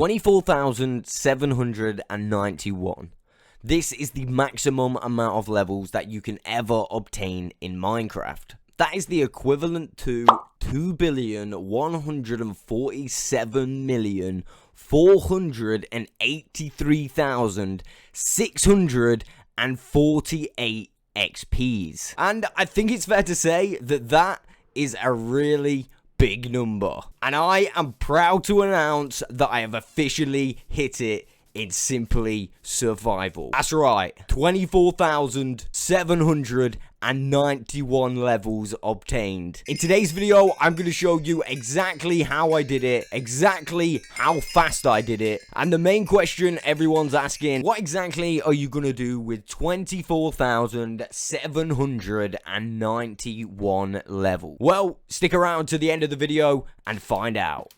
24,791. This is the maximum amount of levels that you can ever obtain in Minecraft. That is the equivalent to 2,147,483,648 XPs. And I think it's fair to say that that is a really big number. And I am proud to announce that I have officially hit it in Simply Survival. That's right, 24,791 levels obtained. In today's video, I'm going to show you exactly how I did it, exactly how fast I did it, and the main question everyone's asking, what exactly are you going to do with 24,791 levels? Well, stick around to the end of the video and find out.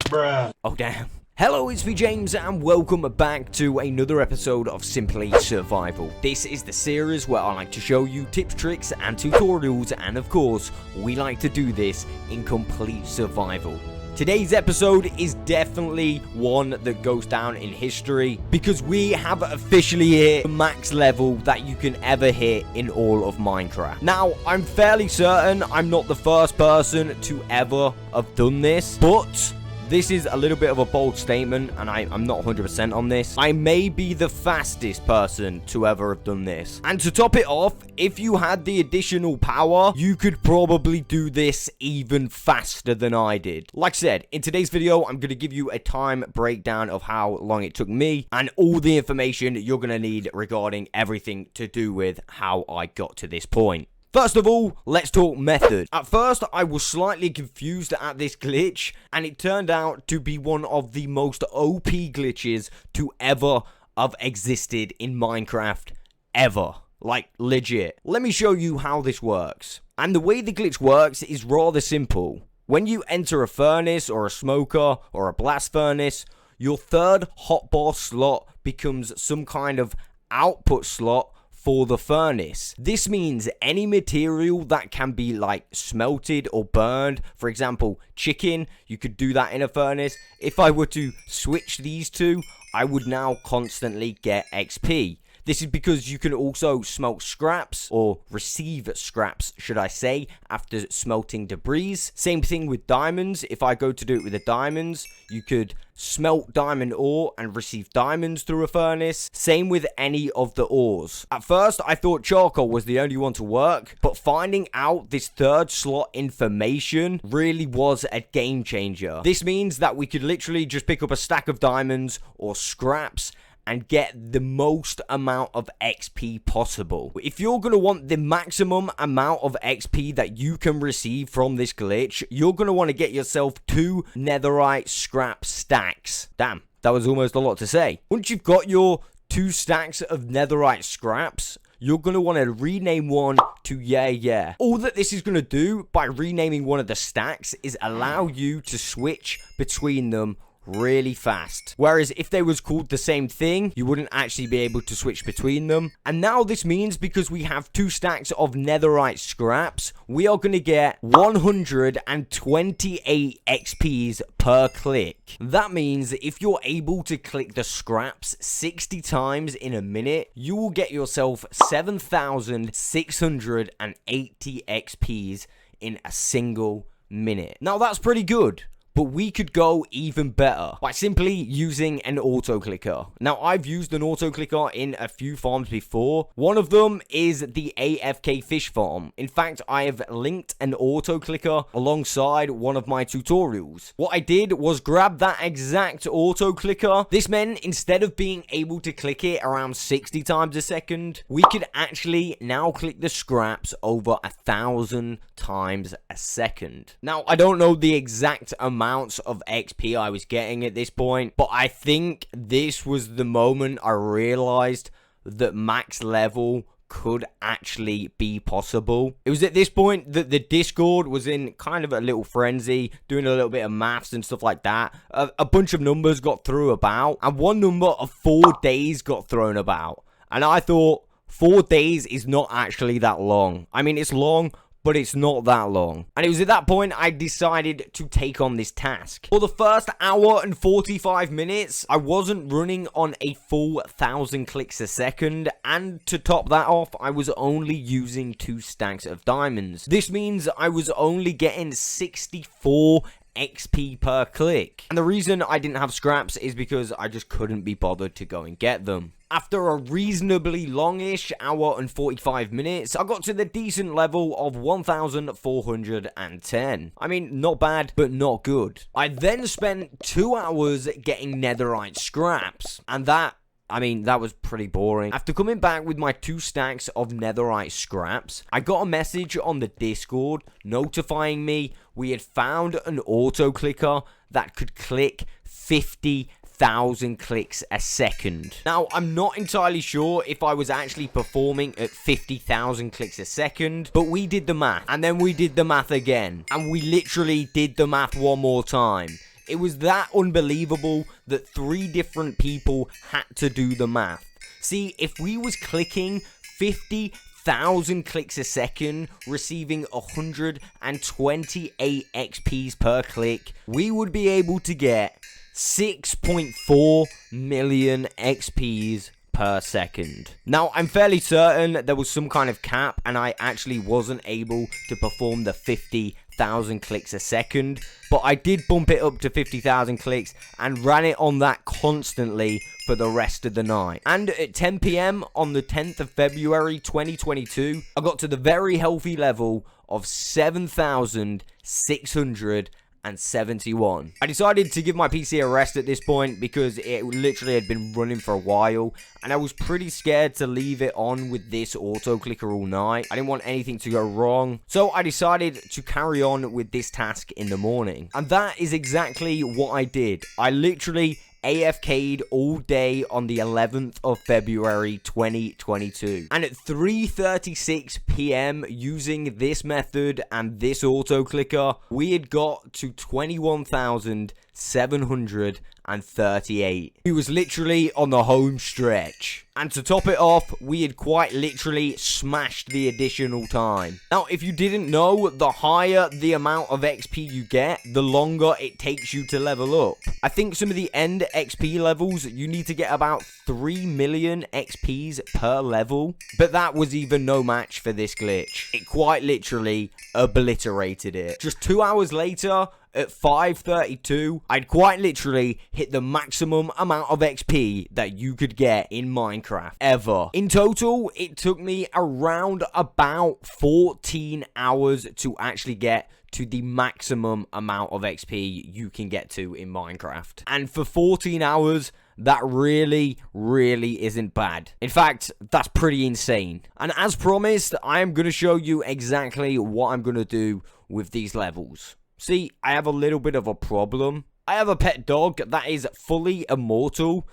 Bruh. Oh, damn. Hello, it's me James and welcome back to another episode of Simply Survival. This is the series where I like to show you tips, tricks and tutorials, and of course, we like to do this in complete survival. Today's episode is definitely one that goes down in history because we have officially hit the max level that you can ever hit in all of Minecraft. Now, I'm fairly certain I'm not the first person to ever have done this, but this is a little bit of a bold statement, and I'm not 100% on this. I may be the fastest person to ever have done this. And to top it off, if you had the additional power, you could probably do this even faster than I did. Like I said, in today's video, I'm going to give you a time breakdown of how long it took me and all the information you're going to need regarding everything to do with how I got to this point. First of all, let's talk method. At first, I was slightly confused at this glitch, and it turned out to be one of the most OP glitches to ever have existed in Minecraft, ever. Like, legit. Let me show you how this works. And the way the glitch works is rather simple. When you enter a furnace, or a smoker, or a blast furnace, your third hotbar slot becomes some kind of output slot for the furnace. This means any material that can be like smelted or burned, for example chicken, you could do that in a furnace. If I were to switch these two, I would now constantly get XP. This is because you can also smelt scraps, or receive scraps, should I say, after smelting debris. Same thing with diamonds. If I go to do it with the diamonds, you could smelt diamond ore and receive diamonds through a furnace. Same with any of the ores. At first, I thought charcoal was the only one to work, but finding out this third slot information really was a game changer. This means that we could literally just pick up a stack of diamonds or scraps and get the most amount of XP possible. If you're going to want the maximum amount of XP that you can receive from this glitch, you're going to want to get yourself 2 netherite scrap stacks. Damn, that was almost a lot to say. Once you've got your 2 stacks of netherite scraps, you're going to want to rename one to yeah. All that this is going to do by renaming one of the stacks is allow you to switch between them really fast. Whereas if they was called the same thing, you wouldn't actually be able to switch between them. And now this means because we have 2 stacks of netherite scraps, we are going to get 128 XPs per click. That means if you're able to click the scraps 60 times in a minute, you will get yourself 7,680 XPs in a single minute. Now that's pretty good. But we could go even better by simply using an auto clicker. Now, I've used an auto clicker in a few farms before. One of them is the AFK fish farm. In fact, I have linked an auto clicker alongside one of my tutorials. What I did was grab that exact auto clicker. This meant instead of being able to click it around 60 times a second, we could actually now click the scraps over 1,000 times a second. Now, I don't know the exact amounts of XP I was getting at this point, but I think this was the moment I realized that max level could actually be possible. It was at this point that the Discord was in kind of a little frenzy, doing a little bit of maths and stuff like that. A bunch of numbers got thrown about, and one number of 4 days got thrown about. And I thought 4 days is not actually that long. I mean, it's long, but it's not that long. And it was at that point I decided to take on this task. For the first hour and 45 minutes, I wasn't running on a full 1,000 clicks a second, and to top that off, I was only using 2 stacks of diamonds. This means I was only getting 64 XP per click. And the reason I didn't have scraps is because I just couldn't be bothered to go and get them. After a reasonably longish hour and 45 minutes, I got to the decent level of 1,410. I mean, not bad, but not good. I then spent 2 hours getting netherite scraps, and that was pretty boring. After coming back with my 2 stacks of netherite scraps, I got a message on the Discord notifying me we had found an auto clicker that could click 50,000 clicks a second. Now, I'm not entirely sure if I was actually performing at 50,000 clicks a second, but we did the math, and then we did the math again, and we literally did the math one more time. It was that unbelievable that 3 different people had to do the math. See, if we was clicking 50,000 clicks a second, receiving 128 XPs per click, we would be able to get 6.4 million XPs per second. Now, I'm fairly certain there was some kind of cap and I actually wasn't able to perform the 50,000 clicks a second, but I did bump it up to 50,000 clicks and ran it on that constantly for the rest of the night. And at 10 PM on the 10th of February 2022, I got to the very healthy level of 7,671. I decided to give my PC a rest at this point because it literally had been running for a while, and I was pretty scared to leave it on with this auto clicker all night. I didn't want anything to go wrong, so I decided to carry on with this task in the morning. And that is exactly what I did. I literally AFK'd all day on the 11th of February 2022. And at 3:36 PM, using this method and this auto clicker, we had got to 21,738. We was literally on the home stretch. And to top it off, we had quite literally smashed the additional time. Now, if you didn't know, the higher the amount of XP you get, the longer it takes you to level up. I think some of the end XP levels, you need to get about 3 million XPs per level. But that was even no match for this glitch. It quite literally obliterated it. Just 2 hours later, at 5:32, I'd quite literally hit the maximum amount of XP that you could get in Minecraft ever. In total, it took me around about 14 hours to actually get to the maximum amount of XP you can get to in Minecraft. And for 14 hours, that really isn't bad. In fact, that's pretty insane. And as promised, I am going to show you exactly what I'm going to do with these levels. See, I have a little bit of a problem. I have a pet dog that is fully immortal,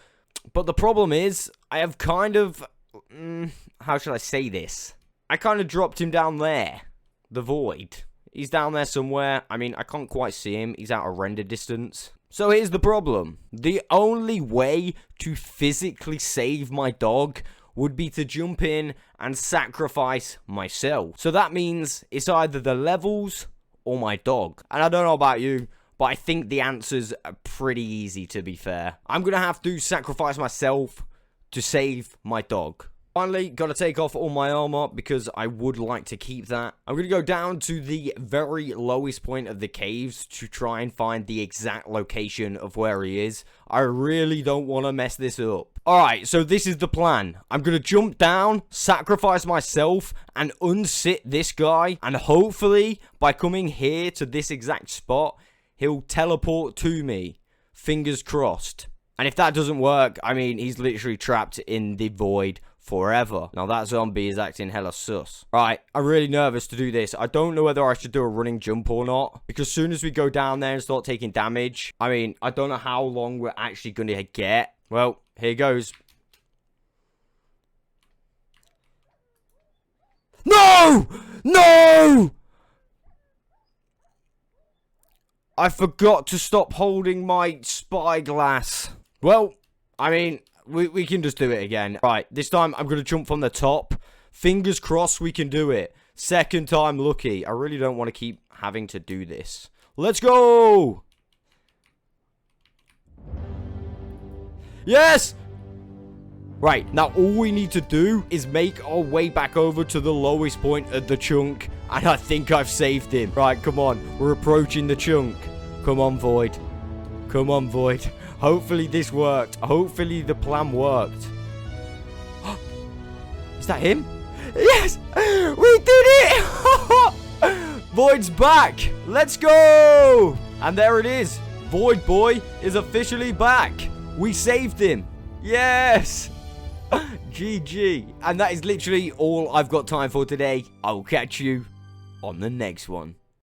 but the problem is, I have kind of, how should I say this? I kind of dropped him down there, the void. He's down there somewhere. I mean, I can't quite see him. He's out of render distance. So here's the problem. The only way to physically save my dog would be to jump in and sacrifice myself. So that means it's either the levels or my dog. And I don't know about you, but I think the answers are pretty easy, to be fair. I'm gonna have to sacrifice myself to save my dog. Finally, gotta take off all my armor because I would like to keep that. I'm gonna go down to the very lowest point of the caves to try and find the exact location of where he is. I really don't want to mess this up. Alright, so this is the plan. I'm gonna jump down, sacrifice myself, and unsit this guy. And hopefully, by coming here to this exact spot, he'll teleport to me. Fingers crossed. And if that doesn't work, I mean, he's literally trapped in the void forever. Now that zombie is acting hella sus. Right, I'm really nervous to do this. I don't know whether I should do a running jump or not, because as soon as we go down there and start taking damage, I mean, I don't know how long we're actually gonna get. Well, here goes. No! No! I forgot to stop holding my spyglass. Well, I mean, we can just do it again. Right, this time I'm going to jump from the top. Fingers crossed we can do it. Second time lucky. I really don't want to keep having to do this. Let's go! Yes! Right, now all we need to do is make our way back over to the lowest point of the chunk. And I think I've saved him. Right, come on. We're approaching the chunk. Come on, Void. Come on, Void. Hopefully this worked. Hopefully the plan worked. Is that him? Yes! We did it! Void's back! Let's go! And there it is. Void Boy is officially back. We saved him. Yes! GG. And that is literally all I've got time for today. I'll catch you on the next one.